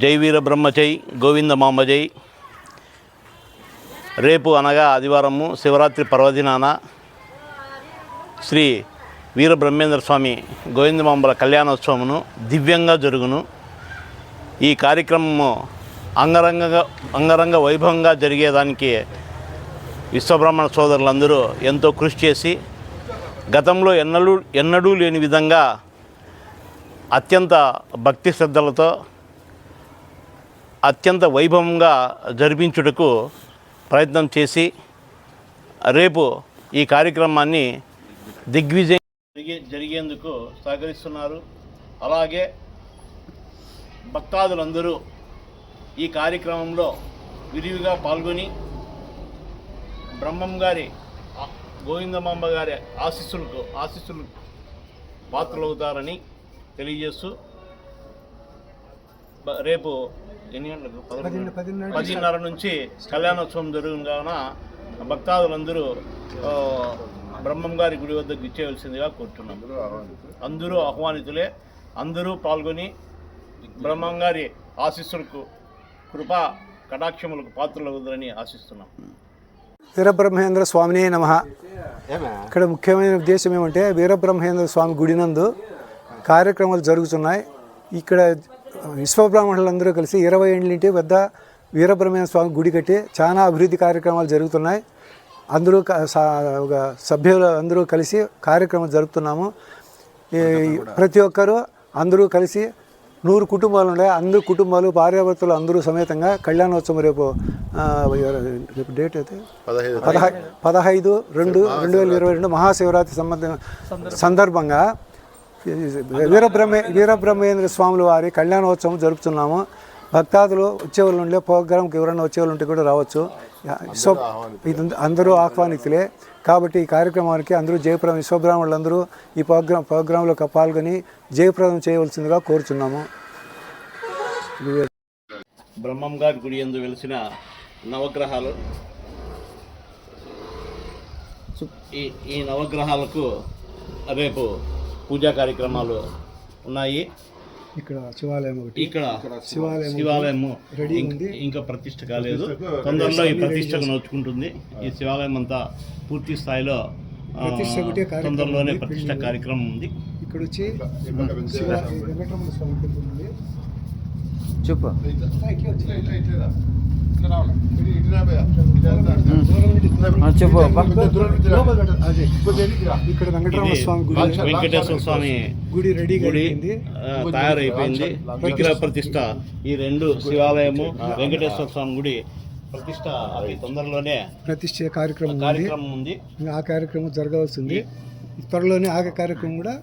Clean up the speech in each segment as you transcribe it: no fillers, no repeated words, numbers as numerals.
జై వీర బ్రహ్మచై గోవింద మాంబజై. రేపు అనగా ఆదివారము శివరాత్రి పర్వదినాన శ్రీ వీర బ్రహ్మేంద్ర స్వామి గోవిందమాంబల కళ్యాణోత్సవమును దివ్యంగా జరుగును. ఈ కార్యక్రమము అంగరంగ వైభవంగా జరిగేదానికి విశ్వబ్రాహ్మణ సోదరులందరూ ఎంతో కృషి చేసి గతంలో ఎన్నడూ లేని విధంగా అత్యంత భక్తి శ్రద్ధలతో అత్యంత వైభవంగా జరిపించుటకు ప్రయత్నం చేసి రేపు ఈ కార్యక్రమాన్ని దిగ్విజయం జరిగేందుకు సహకరిస్తున్నారు. అలాగే భక్తాదులందరూ ఈ కార్యక్రమంలో విరివిగా పాల్గొని బ్రహ్మం గారి గోవిందమాంబ గారి ఆశీస్సులు పాత్రలవుతారని తెలియజేస్తూ రేపు 10:30 నుంచి కళ్యాణోత్సవం జరుగును కావున భక్తాదులందరూ బ్రహ్మం గారి గుడి వద్దకు ఇచ్చేయవలసిందిగా కోరుతున్నాం. అందరూ ఆహ్వానితులే, అందరూ పాల్గొని బ్రహ్మం గారి ఆశీస్సులకు కృపా కటాక్షములకు పాత్రలవుతారని ఆశిస్తున్నాం. వీరబ్రహ్మేంద్ర స్వామినే నమః. ఇక్కడ ముఖ్యమైన ఉద్దేశం ఏమంటే వీరబ్రహ్మేంద్ర స్వామి గుడి నందు కార్యక్రమాలు జరుగుతున్నాయి. ఇక్కడ విశ్వబ్రాహ్మణులందరూ కలిసి 20 ఏళ్ళ వద్ద వీరబ్రహ్మేంద్ర స్వామి గుడి కట్టి చాలా అభివృద్ధి కార్యక్రమాలు జరుగుతున్నాయి. అందరూ సభ్యులు అందరూ కలిసి కార్యక్రమాలు జరుపుతున్నాము. ప్రతి ఒక్కరూ అందరూ కలిసి 100 కుటుంబాలు ఉన్నాయి. అందరూ కుటుంబాలు భార్యాభర్తలు అందరూ సమేతంగా కళ్యాణోత్సవం రేపు డేట్ అయితే 15/2/2022 మహాశివరాత్రి సందర్భంగా వీరబ్రహ్మేంద్ర స్వాముల వారి కళ్యాణోత్సవం జరుపుతున్నాము. భక్తాదులు వచ్చేవాళ్ళు ఉండే ప్రోగ్రాంకి ఎవరైనా వచ్చేవాళ్ళు ఉంటే కూడా రావచ్చు. సో అందరూ ఆహ్వానితులే కాబట్టి ఈ కార్యక్రమానికి అందరూ జయప్రదం విశ్వబ్రాహ్మణులందరూ ఈ ప్రోగ్రాంలో పాల్గొని జయప్రదం చేయవలసిందిగా కోరుచున్నాము. బ్రహ్మం గారి గుడి యందు వెలిసిన నవగ్రహాలు, ఈ నవగ్రహాలకు రేపు పూజా కార్యక్రమాలు ఉన్నాయి. ఇక్కడ శివాలయం ఇంకా ప్రతిష్ఠ కాలేదు. తొందరలో ఈ ప్రతిష్టకు నోచుకుంటుంది. ఈ శివాలయం అంతా పూర్తి స్థాయిలో తొందరలోనే ప్రతిష్ట కార్యక్రమం ఉంది. ఇక్కడ వచ్చి వెంకటేశ్వర స్వామి గుడి తయారైపోయింది. విగ్రహ ప్రతిష్ట ఈ 2 శివాలయము వెంకటేశ్వర స్వామి గుడి ప్రతిష్ట అతి తొందరలోనే ప్రతిష్ట కార్యక్రమం ఉంది. ఆ కార్యక్రమం జరగవలసింది. త్వరలోనే ఆ కార్యక్రమం కూడా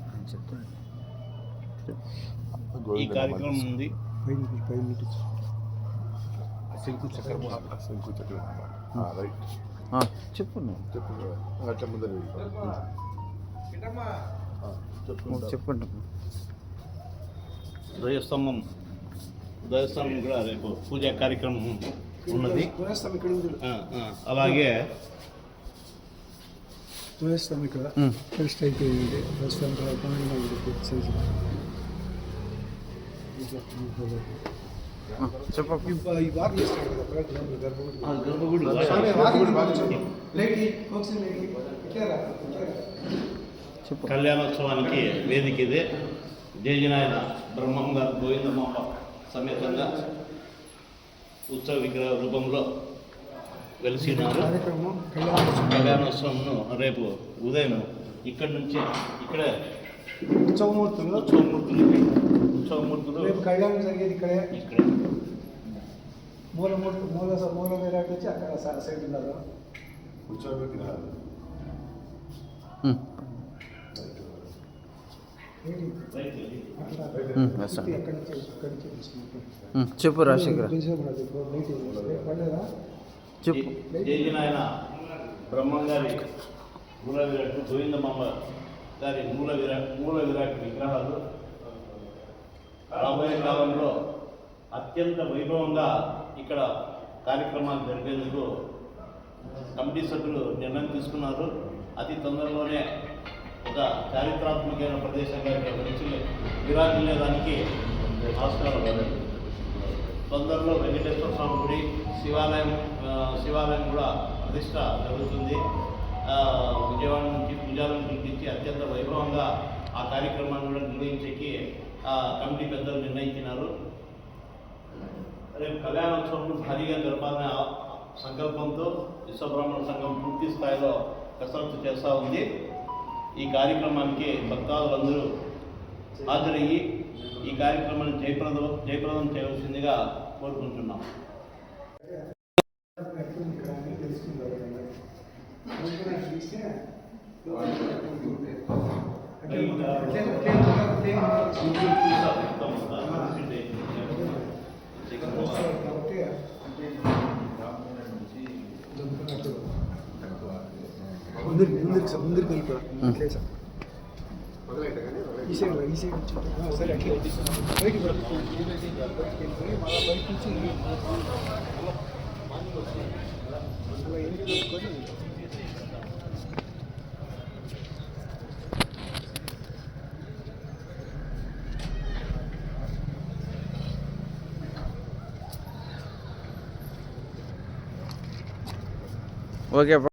ఈ కార్యక్రమం ఉంది. చెప్పండి. ధ్వజస్తంభం కూడా రేపు పూజా కార్యక్రమం ఉన్నది. అలాగే ధ్వజస్తంభం ఇక్కడ ఫస్ట్ అయిపోయింది. కళ్యాణోత్సవానికి వేదిక ఇదే. జయజనాయన బ్రహ్మం గారు గోవిందమాంబ సమేతంగా ఉత్సవ విగ్రహ రూపంలో వెలిసినారు. కళ్యాణోత్సవంను రేపు ఉదయం ఇక్కడి నుంచి ఇక్కడే ఉత్సవమూర్తులు కళ్యాణం జరిగేది ఇక్కడే. మూల విరాట్ వచ్చి అక్కడ సైడ్ ఉన్నారు. చెప్పు రాజశేఖర్. జయజనాయన బ్రహ్మం గారి మూల విరాట్, గోవిందమాంబ గారి మూల విరాట్ విగ్రహాలు రాబోయే కాలంలో అత్యంత వైభవంగా ఇక్కడ కార్యక్రమాలు జరిపేందుకు కమిటీ సభ్యులు నిర్ణయం తీసుకున్నారు. అతి తొందరలోనే ఒక చారిత్రాత్మకమైన ప్రదేశంగా ఇక్కడ విరాజిల్లేదానికి ఆస్కారం తొందరలో వెంకటేశ్వర స్వామి గుడి శివాలయం కూడా ప్రతిష్ట జరుగుతుంది. విజయవాడ నుంచి పూజాలను పిలిపించి అత్యంత వైభవంగా ఆ కార్యక్రమాన్ని కూడా నిర్వహించేకి కమిటీ పెద్దలు నిర్ణయించినారు. రేపు కళ్యాణోత్సవం భారీగా జరపాలనే సంకల్పంతో విశ్వబ్రాహ్మణ సంఘం పూర్తి స్థాయిలో కసరత్తు చేస్తూ ఉంది. ఈ కార్యక్రమానికి భక్తాదులందరూ హాజరయ్యి ఈ కార్యక్రమాన్ని జయప్రదం చేయవలసిందిగా కోరుకుంటున్నాం. ముందుకు వెళ్ళిపోయి సార్ ఈ సైడ్ సరే అట్లా బయటికి మళ్ళీ బయట నుంచి ఓకే.